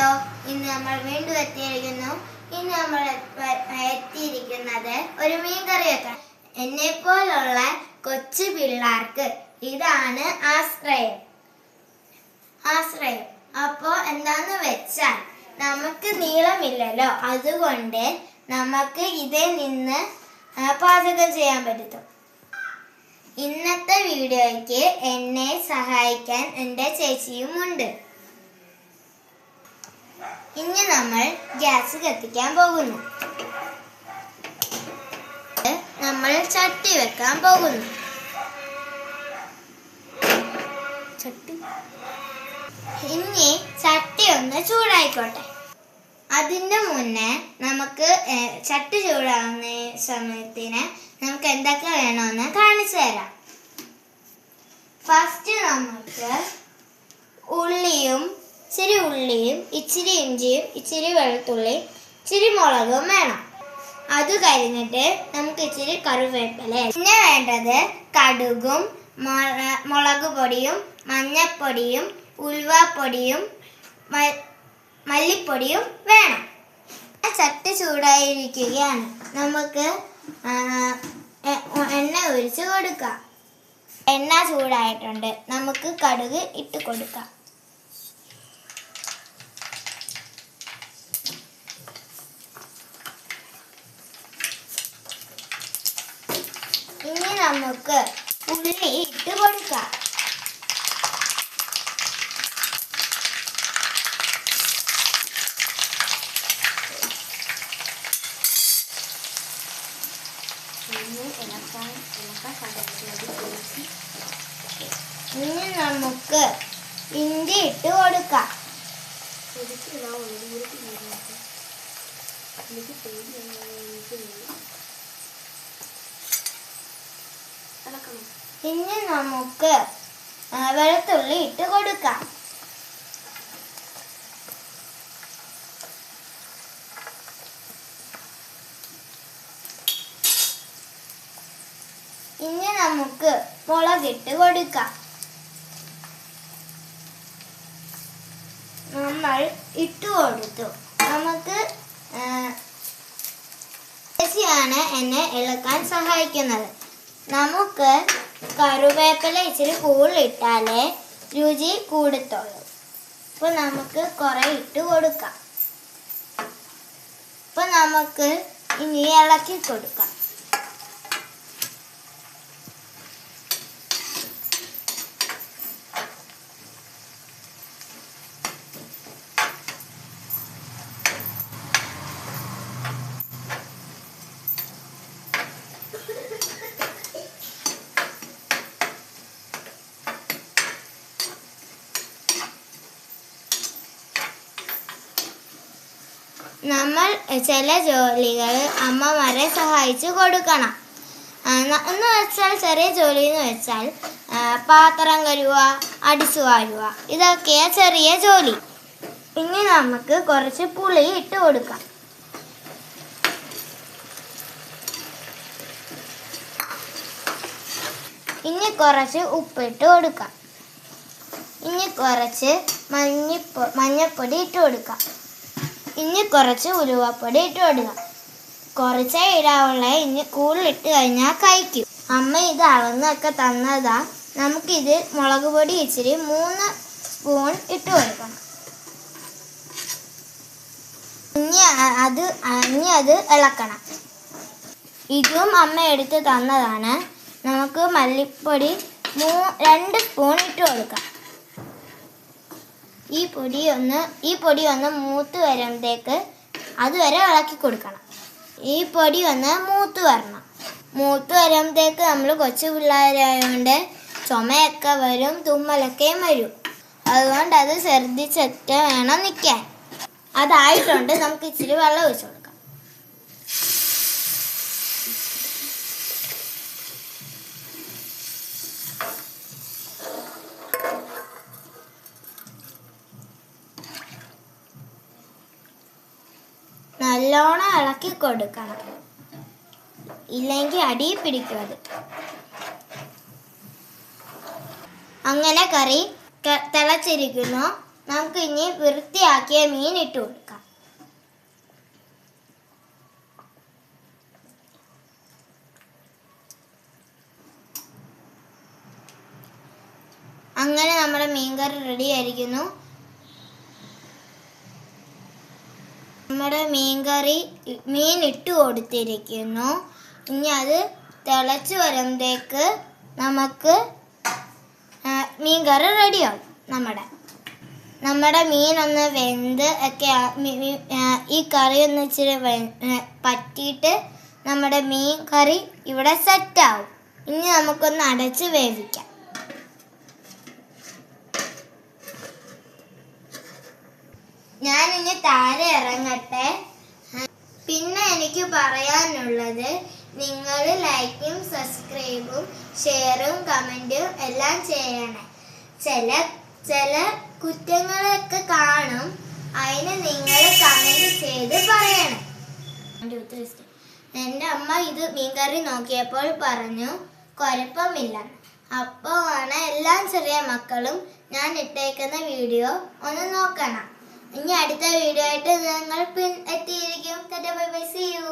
Hello, ഇന്ന് നമ്മൾ വീണ്ടും എത്തിയിരിക്കുന്നു. ഇന്ന് നമ്മൾ എത്തിയിരിക്കുന്നത് ഒരു മീൻ കറി വെക്കാൻ. എന്നെ പോലുള്ള കൊച്ചു പിള്ളേർക്ക് ഇതാണ് ആശ്രയം. അപ്പോ എന്താന്ന് വെച്ചാൽ നമുക്ക് നീളമില്ലല്ലോ, അതുകൊണ്ട് നമുക്ക് ഇതിൽ നിന്ന് പാചകം ചെയ്യാൻ പറ്റും. ഇന്നത്തെ വീഡിയോയ്ക്ക് എന്നെ സഹായിക്കാൻ എൻ്റെ ചേച്ചിയും ഉണ്ട്. ഇനി നമ്മൾ ഗ്യാസ് കത്തിക്കാൻ പോകുന്നു. നമ്മൾ ചട്ടി വെക്കാൻ പോകുന്നു. ഇനി ചട്ടി ഒന്ന് ചൂടായിക്കോട്ടെ. അതിന് മുന്നേ നമുക്ക് ചട്ടി ചൂടാകുന്ന സമയത്തിന് നമുക്ക് എന്തൊക്കെ വേണമെന്ന് കാണിച്ചു തരാം. ഫസ്റ്റ് നമുക്ക് ഇച്ചിരി ഉള്ളിയും ഇച്ചിരി ഇഞ്ചിയും ഇച്ചിരി വെളുത്തുള്ളിയും ഇച്ചിരി മുളകും വേണം. അത് കഴിഞ്ഞിട്ട് നമുക്ക് ഇച്ചിരി കറിവേപ്പില. പിന്നെ വേണ്ടത് കടുകും മുളക് പൊടിയും മഞ്ഞപ്പൊടിയും ഉലുവാപ്പൊടിയും മല്ലിപ്പൊടിയും വേണം. ചട്ടി ചൂടായിരിക്കുകയാണ്. നമുക്ക് എണ്ണ ഒഴിച്ച് കൊടുക്കാം. എണ്ണ ചൂടായിട്ടുണ്ട്. നമുക്ക് കടുക് ഇട്ട് കൊടുക്കാം. ഇനി നമുക്ക് ഉള്ളി ഇട്ട് കൊടുക്കാം. ഇനി നമുക്ക് ഇഞ്ചി ഇട്ട് കൊടുക്കാം. ഇനി നമുക്ക് വെളുത്തുള്ളി ഇട്ട് കൊടുക്കാം. ഇനി നമുക്ക് മുളകിട്ട് കൊടുക്കാം. നമ്മൾ ഇട്ട് കൊടുത്തു. നമുക്ക് ചേച്ചിയാണ് എന്നെ ഇളക്കാൻ സഹായിക്കുന്നത്. നമുക്ക് കറിവേപ്പില ഇച്ചിരി കൂടുതലിട്ടാലേ രുചി കൂടത്തുള്ളൂ. അപ്പോൾ നമുക്ക് കുറെ ഇട്ട് കൊടുക്കാം. അപ്പോൾ നമുക്ക് ഇനി ഇളക്കി കൊടുക്കാം. നമ്മൾ ചില ജോലികൾ അമ്മമാരെ സഹായിച്ചു കൊടുക്കണം. എന്ന് വെച്ചാൽ ചെറിയ ജോലി എന്ന് വെച്ചാൽ പാത്രം കഴുകുക, അടിച്ചു വാരുക, ഇതൊക്കെയാ ചെറിയ ജോലി. ഇനി നമുക്ക് കുറച്ച് പുളി ഇട്ട് കൊടുക്കാം. ഇനി കുറച്ച് ഉപ്പിട്ട് കൊടുക്കാം. ഇനി കുറച്ച് മഞ്ഞപ്പൊടി ഇട്ട് കൊടുക്കാം. ഇനി കുറച്ച് ഉലുവാപ്പൊടി ഇട്ട് കൊടുക്കാം. കുറച്ചേ ഇടാവുള്ള, ഇനി കൂടുതലിട്ട് കഴിഞ്ഞാൽ കഴിക്കും. അമ്മ ഇത് അളന്നൊക്കെ തന്നതാ. നമുക്കിത് മുളക് പൊടി ഇച്ചിരി 3 സ്പൂൺ ഇട്ട് കൊടുക്കണം. ഇനി അത് ഇളക്കണം. ഇതും അമ്മ എടുത്ത് തന്നതാണ്. നമുക്ക് മല്ലിപ്പൊടി 2 സ്പൂൺ ഇട്ട് കൊടുക്കാം. ഈ പൊടി ഒന്ന് മൂത്ത് വരുമ്പോഴത്തേക്ക് അതുവരെ ഇളക്കി കൊടുക്കണം. ഈ പൊടി ഒന്ന് മൂത്ത് വരുമ്പോഴത്തേക്ക് നമ്മൾ കൊച്ചു പിള്ളേരായതുകൊണ്ട് ചുമയൊക്കെ വരും, തുമ്മലൊക്കെയും വരും. അതുകൊണ്ട് അത് ശ്രദ്ധിച്ചിട്ട് വേണം നിൽക്കാൻ. അതായിട്ടുണ്ട്. നമുക്ക് ഇച്ചിരി വെള്ളം ഒഴിച്ചു കൊടുക്കാം. നല്ലോണം ഇളക്കി കൊടുക്കണം, ഇല്ലെങ്കിൽ അടി പിടിക്കും അത്. അങ്ങനെ കറി തിളച്ചിരിക്കുന്നു. നമുക്ക് ഇനി വൃത്തിയാക്കിയ മീൻ ഇട്ട് കൊടുക്കാം. അങ്ങനെ നമ്മുടെ മീൻകറി റെഡി ആയിരിക്കുന്നു. നമ്മുടെ മീൻ ഇട്ട് കൊടുത്തിരിക്കുന്നു. ഇനി അത് തിളച്ച് വരുമ്പോഴേക്ക് നമുക്ക് മീൻകറി റെഡിയാവും. നമ്മുടെ മീനൊന്ന് വെന്ത് ഒക്കെ ഈ കറി ഒന്ന് ഇച്ചിരി പറ്റിയിട്ട് നമ്മുടെ മീൻ കറി ഇവിടെ സെറ്റാവും. ഇനി നമുക്കൊന്ന് അടച്ച് വേവിക്കാം. ഞാനിനി താഴെ ഇറങ്ങട്ടെ. പിന്നെ എനിക്ക് പറയാനുള്ളത്, നിങ്ങൾ ലൈക്കും സബ്സ്ക്രൈബും ഷെയറും കമൻറ്റും എല്ലാം ചെയ്യണേ. ചില കുറ്റങ്ങളൊക്കെ കാണും, അതിന് നിങ്ങൾ കമൻറ്റ് ചെയ്ത് പറയണം. എൻ്റെ അമ്മ ഇത് മീൻകറി നോക്കിയപ്പോൾ പറഞ്ഞു കുഴപ്പമില്ല. അപ്പോൾ ആണ് എല്ലാ ചെറിയ മക്കളും ഞാൻ ഇട്ടേക്കുന്ന വീഡിയോ ഒന്ന് നോക്കണം. ഇനി അടുത്ത വീഡിയോ ആയിട്ട് ഞങ്ങൾ എത്തിയിരിക്കും. Bye bye, see U.